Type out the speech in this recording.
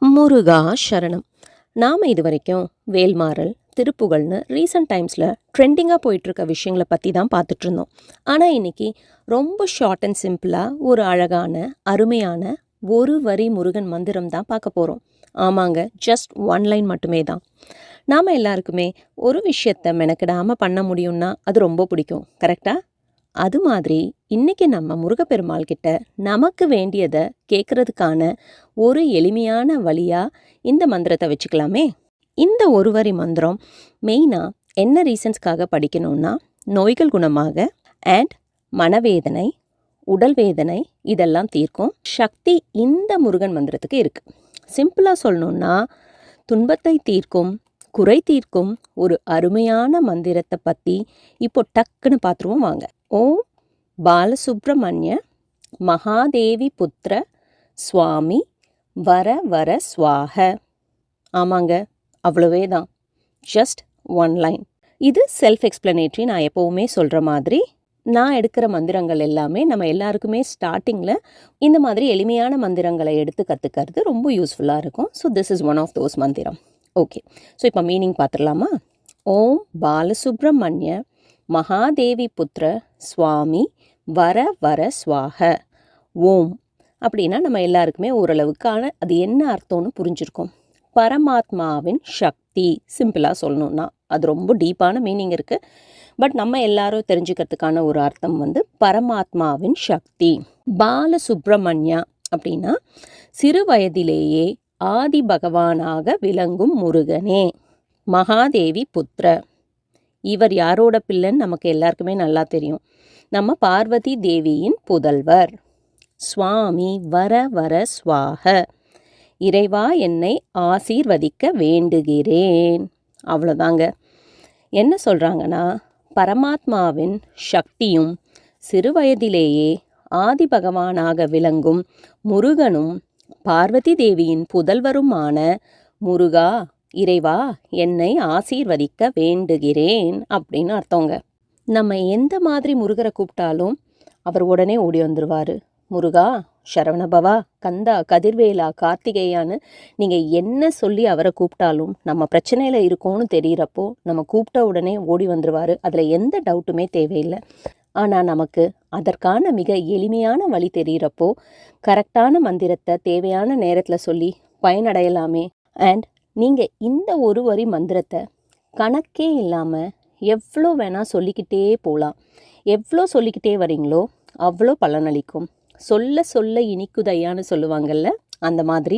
முருகா சரணம். நாம் இது வரைக்கும் வேல்மாறல், திருப்புகழ்னு ரீசெண்ட் டைம்ஸில் ட்ரெண்டிங்காக போயிட்டுருக்க விஷயங்களை பற்றி தான் பார்த்துட்ருந்தோம். ஆனால் இன்றைக்கி ரொம்ப ஷார்ட் அண்ட் சிம்பிளாக ஒரு அழகான அருமையான ஒரு வரி முருகன் மந்திரம் தான் பார்க்க போகிறோம். ஆமாங்க, ஜஸ்ட் ஒன் லைன் மட்டுமே தான். நாம் எல்லாருக்குமே ஒரு விஷயத்தை மெனக்கிடாமல் பண்ண முடியும்னா அது ரொம்ப பிடிக்கும், கரெக்டாக? அது மாதிரி இன்றைக்கி நம்ம முருகப்பெருமாள் கிட்ட நமக்கு வேண்டியதை கேட்குறதுக்கான ஒரு எளிமையான வழியாக இந்த மந்திரத்தை வச்சுக்கலாமே. இந்த ஒரு வரி மந்திரம் மெயினாக என்ன ரீசன்ஸ்க்காக படிக்கணும்னா, நோய்கள் குணமாக அண்ட் மனவேதனை, உடல் வேதனை இதெல்லாம் தீர்க்கும் சக்தி இந்த முருகன் மந்திரத்துக்கு இருக்குது. சிம்பிளாக சொல்லணுன்னா, துன்பத்தை தீர்க்கும், குறை தீர்க்கும் ஒரு அருமையான மந்திரத்தை பற்றி இப்போ டக்குன்னு பார்த்துருவோம் வாங்க. ஓம் பாலசுப்ரமணிய மகாதேவி புத்திர சுவாமி வர வர ஸ்வாக. ஆமாங்க, அவ்வளவே தான். Just one line. இது செல்ஃப் எக்ஸ்பிளனேட்ரி. நான் எப்போவுமே சொல்கிற மாதிரி நான் எடுக்கிற மந்திரங்கள் எல்லாமே நம்ம எல்லாருக்குமே ஸ்டார்டிங்கில் இந்த மாதிரி எளிமையான மந்திரங்களை எடுத்து கற்றுக்கிறது ரொம்ப யூஸ்ஃபுல்லாக இருக்கும். So this is one of those மந்திரம். ஓகே, ஸோ இப்போ மீனிங் பார்த்துடலாமா? ஓம் பாலசுப்ரமணிய மகாதேவி புத்திர சுவாமி வர வர ஸ்வாக. ஓம் அப்படின்னா நம்ம எல்லாருக்குமே ஓரளவுக்கான அது என்ன அர்த்தம்னு புரிஞ்சிருக்கும். பரமாத்மாவின் சக்தி. சிம்பிளாக சொல்லணுன்னா அது ரொம்ப டீப்பான மீனிங் இருக்குது. பட் நம்ம எல்லாரும் தெரிஞ்சுக்கிறதுக்கான ஒரு அர்த்தம் பரமாத்மாவின் சக்தி. பாலசுப்ரமணியா அப்படின்னா சிறு வயதிலேயே ஆதி பகவானாக விளங்கும் முருகனே. மகாதேவி புத்திர, இவர் யாரோட பிள்ளைன்னு நமக்கு எல்லாருக்குமே நல்லா தெரியும். நம்ம பார்வதி தேவியின் புதல்வர். சுவாமி வர வர ஸ்வாக, இறைவா என்னை ஆசீர்வதிக்க வேண்டுகிறேன். அவ்வளோதாங்க. என்ன சொல்கிறாங்கன்னா, பரமாத்மாவின் சக்தியும் சிறுவயதிலேயே ஆதி பகவானாக விளங்கும் முருகனும் பார்வதி தேவியின் புதல்வருமான முருகா, இறைவா என்னை ஆசீர்வதிக்க வேண்டுகிறேன் அப்படின்னு அர்த்தங்க. நம்ம எந்த மாதிரி முருகரை கூப்பிட்டாலும் அவர் உடனே ஓடி வந்துடுவார். முருகா, சரவணபவா, கந்தா, கதிர்வேலா, கார்த்திகேயான்னு நீங்கள் என்ன சொல்லி அவரை கூப்பிட்டாலும் நம்ம பிரச்சனையில் இருக்கோன்னு தெரிகிறப்போ நம்ம கூப்பிட்ட உடனே ஓடி வந்துடுவார். அதில் எந்த டவுட்டுமே தேவையில்லை. ஆனால் நமக்கு அதற்கான மிக எளிமையான வழி தெரிகிறப்போ கரெக்டான மந்திரத்தை தேவையான நேரத்தில் சொல்லி பயனடையலாமே. அண்ட் நீங்கள் இந்த ஒரு வரி மந்திரத்தை கணக்கே இல்லாமல் எவ்வளோ வேணால் சொல்லிக்கிட்டே போகலாம். எவ்வளோ சொல்லிக்கிட்டே வரீங்களோ அவ்வளோ பலனளிக்கும். சொல்ல சொல்ல இனிக்குதையான்னு சொல்லுவாங்கள்ல, அந்த மாதிரி